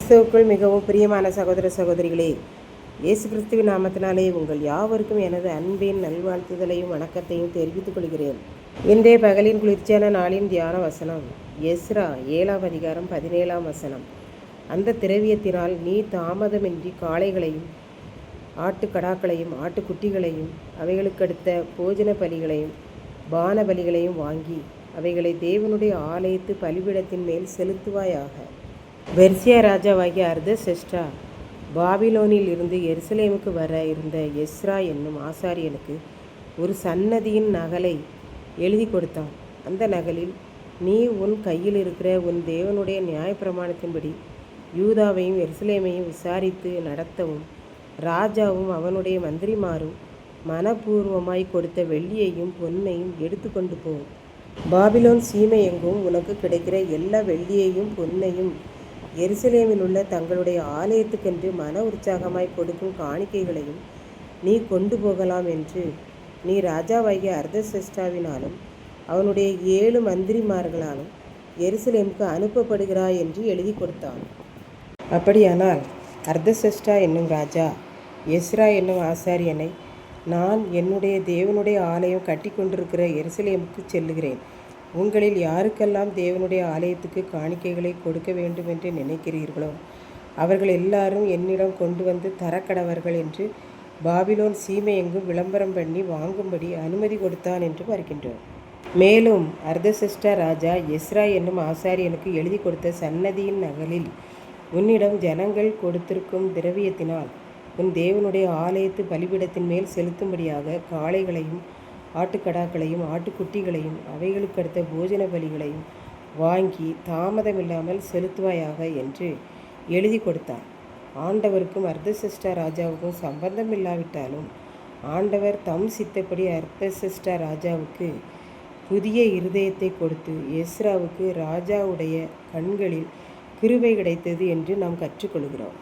கிறிஸ்துவுக்குள் மிகவும் பிரியமான சகோதர சகோதரிகளே, இயேசு கிறிஸ்துவின் நாமத்தினாலே உங்கள் யாவருக்கும் எனது அன்பின் நல்வாழ்த்துதலையும் வணக்கத்தையும் தெரிவித்துக் கொள்கிறேன். இன்றைய பகலின் குளிர்ச்சியான நாளின் தியான வசனம் எஸ்ரா 7ஆம் அதிகாரம் 17ஆம் வசனம். அந்த திரவியத்தினால் நீ தாமதமின்றி காளைகளையும் ஆட்டுக்கடாக்களையும் ஆட்டுக்குட்டிகளையும் அவைகளுக்கடுத்த போஜன பலிகளையும் பான பலிகளையும் வாங்கி அவைகளை தேவனுடைய ஆலயத்து பலிபீடத்தின் மேல் செலுத்துவாயாக. பெர்சியா ராஜாவாகிய அர்தசஷ்டா பாபிலோனில் இருந்து எருசலேமுக்கு வர இருந்த எஸ்ரா என்னும் ஆசாரியனுக்கு ஒரு சன்னதியின் நகலை எழுதி கொடுத்தான். அந்த நகலில், நீ உன் கையில் இருக்கிற உன் தேவனுடைய நியாயப்பிரமாணத்தின்படி யூதாவையும் எருசலேமையும் விசாரித்து நடத்தவும், ராஜாவும் அவனுடைய மந்திரிமாரும் மனப்பூர்வமாய் கொடுத்த வெள்ளியையும் பொன்னையும் எடுத்து கொண்டு போ. பாபிலோன் சீமை எங்கும் உனக்கு கிடைக்கிற எல்லா வெள்ளியையும் பொன்னையும் எருசலேமில் உள்ள தங்களுடைய ஆலயத்துக்கென்று மன உற்சாகமாய் கொடுக்கும் காணிக்கைகளையும் நீ கொண்டு போகலாம் என்று நீ ராஜாவாகிய அர்தசஷ்டாவினாலும் அவனுடைய 7 மந்திரிமார்களாலும் எருசலேமுக்கு அனுப்பப்படுகிறாய் என்று எழுதி கொடுத்தான். அப்படியானால் அர்தசஷ்டா என்னும் ராஜா எஸ்ரா என்னும் ஆசாரியனை, நான் என்னுடைய தேவனுடைய ஆலயம் கட்டி கொண்டிருக்கிற எருசலேமுக்கு செல்லுகிறேன். உங்களில் யாருக்கெல்லாம் தேவனுடைய ஆலயத்துக்கு காணிக்கைகளை கொடுக்க வேண்டும் என்று நினைக்கிறீர்களோ அவர்கள் எல்லாரும் என்னிடம் கொண்டு வந்து தரக்கடவர்கள் என்று பாபிலோன் சீமை எங்கும் விளம்பரம் பண்ணி வாங்கும்படி அனுமதி கொடுத்தான் என்று பார்க்கின்றோம். மேலும் அர்தசஷ்டா ராஜா எஸ்ரா என்னும் ஆசாரியனுக்கு எழுதி கொடுத்த சன்னதியின் நகலில், உன்னிடம் ஜனங்கள் கொடுத்திருக்கும் திரவியத்தினால் உன் தேவனுடைய ஆலயத்து பலிபீடத்தின் மேல் செலுத்தும்படியாக காளைகளையும் ஆட்டுக்கடாக்களையும் ஆட்டுக்குட்டிகளையும் அவைகளுக்கடுத்த போஜன பலிகளையும் வாங்கி தாமதமில்லாமல் செலுத்துவாயாக என்று எழுதி கொடுத்தார். ஆண்டவருக்கும் அர்தசஷ்டா ராஜாவுக்கும் சம்பந்தம் இல்லாவிட்டாலும் ஆண்டவர் தம் சித்தப்படி அர்தசஷ்டா ராஜாவுக்கு புதிய இருதயத்தை கொடுத்து எஸ்ராவுக்கு ராஜாவுடைய கண்களில் கிருபை கிடைத்தது என்று நாம் கற்றுக்கொள்கிறோம்.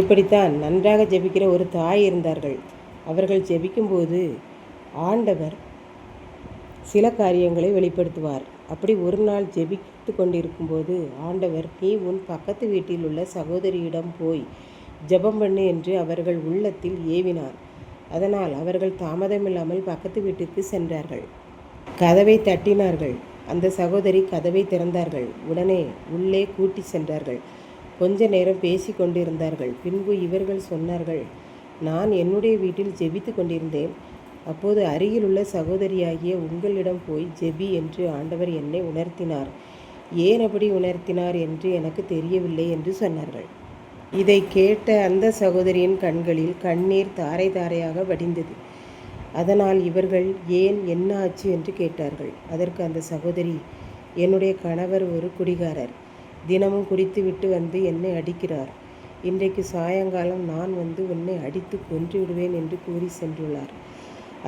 இப்படித்தான் நன்றாக ஜெபிக்கிற ஒரு தாய் இருந்தார்கள். அவர்கள் ஜெபிக்கும்போது ஆண்டவர் சில காரியங்களை வெளிப்படுத்துவார். அப்படி ஒரு நாள் ஜெபித்து கொண்டிருக்கும்போது ஆண்டவர், நீ உன் பக்கத்து வீட்டில் உள்ள சகோதரியிடம் போய் ஜெபம் பண்ணு என்று அவர்கள் உள்ளத்தில் ஏவினார். அதனால் அவர்கள் தாமதமில்லாமல் பக்கத்து வீட்டிற்கு சென்றார்கள். கதவை தட்டினார்கள். அந்த சகோதரி கதவை திறந்தார்கள். உடனே உள்ளே கூட்டி சென்றார்கள். கொஞ்ச நேரம் பேசி கொண்டிருந்தார்கள். பின்பு இவர்கள் சொன்னார்கள், நான் என்னுடைய வீட்டில் ஜெபித்து கொண்டிருந்தேன். அப்போது அருகிலுள்ள சகோதரியாகிய உங்களிடம் போய் ஜெபி என்று ஆண்டவர் என்னை உணர்த்தினார். ஏன் அப்படி உணர்த்தினார் என்று எனக்கு தெரியவில்லை என்று சொன்னார்கள். இதை கேட்ட அந்த சகோதரியின் கண்களில் கண்ணீர் தாரை தாரையாக வடிந்தது. அதனால் இவர்கள், ஏன், என்ன ஆச்சு என்று கேட்டார்கள். அதற்கு அந்த சகோதரி, என்னுடைய கணவர் ஒரு குடிகாரர். தினமும் குடித்துவிட்டு வந்து என்னை அடிக்கிறார். இன்றைக்கு சாயங்காலம் நான் வந்து உன்னை அடித்து கொன்று விடுவேன் என்று கூறி சென்றுள்ளார்.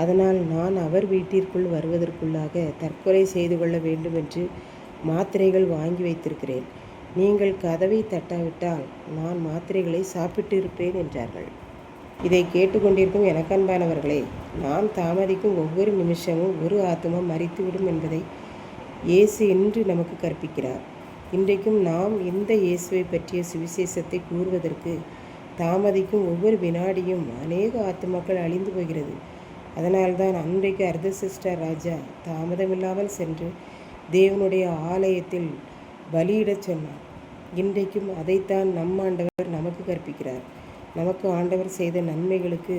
அதனால் நான் அவர் வீட்டிற்குள் வருவதற்குள்ளாக தற்கொலை செய்து கொள்ள வேண்டும் என்று மாத்திரைகள் வாங்கி வைத்திருக்கிறேன். நீங்கள் கதவை தட்டாவிட்டால் நான் மாத்திரைகளை சாப்பிட்டு இருப்பேன் என்றார்கள். இதை கேட்டுக்கொண்டிருக்கும் எனக்கன்பானவர்களே, நாம் தாமதிக்கும் ஒவ்வொரு நிமிஷமும் ஒரு ஆத்மா மரித்துவிடும் என்பதை இயேசு இன்று நமக்கு கற்பிக்கிறார். இன்றைக்கும் நாம் இந்த இயேசுவை பற்றிய சுவிசேஷத்தை கூறுவதற்கு தாமதிக்கும் ஒவ்வொரு வினாடியும் அநேக ஆத்மாக்கள் அழிந்து போகிறது. அதனால்தான் அன்றைக்கு அர்தசஷ்டா ராஜா தாமதமில்லாமல் சென்று தேவனுடைய ஆலயத்தில் பலியிடச் சொன்னார். இன்றைக்கும் அதைத்தான் நம் ஆண்டவர் நமக்கு கற்பிக்கிறார். நமக்கு ஆண்டவர் செய்த நன்மைகளுக்கு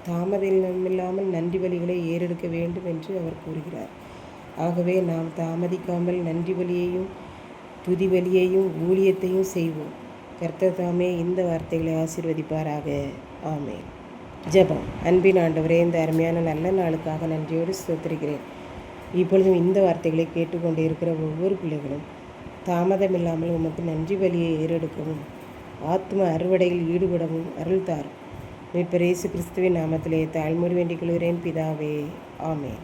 தாமதமில்லாமல் நன்றி பலிகளை ஏறெடுக்க வேண்டும் என்று அவர் கூறுகிறார். ஆகவே நாம் தாமதிக்காமல் நன்றி பலியையும் துதி பலியையும் ஊழியத்தையும் செய்வோம். கர்த்தர் தாமே இந்த வார்த்தைகளை ஆசீர்வதிப்பாராக. ஆமென். ஜெபம். அன்பின் ஆண்டவரே, இந்த அருமையான நல்ல நாளுக்காக நன்றியோடு ஸ்தோத்திரிக்கிறேன். இப்பொழுதும் இந்த வார்த்தைகளை கேட்டுக்கொண்டு இருக்கிற ஒவ்வொரு பிள்ளைகளும் தாமதமில்லாமல் உமக்கு நன்றி பலியை ஏறெடுக்கவும் ஆத்ம அறுவடையில் ஈடுபடவும் அருள் தாரும். மீட்பர் இயேசு கிறிஸ்துவின் நாமத்திலே தாழ்மையோடு வேண்டிக் கொள்கிறேன் பிதாவே. ஆமென்.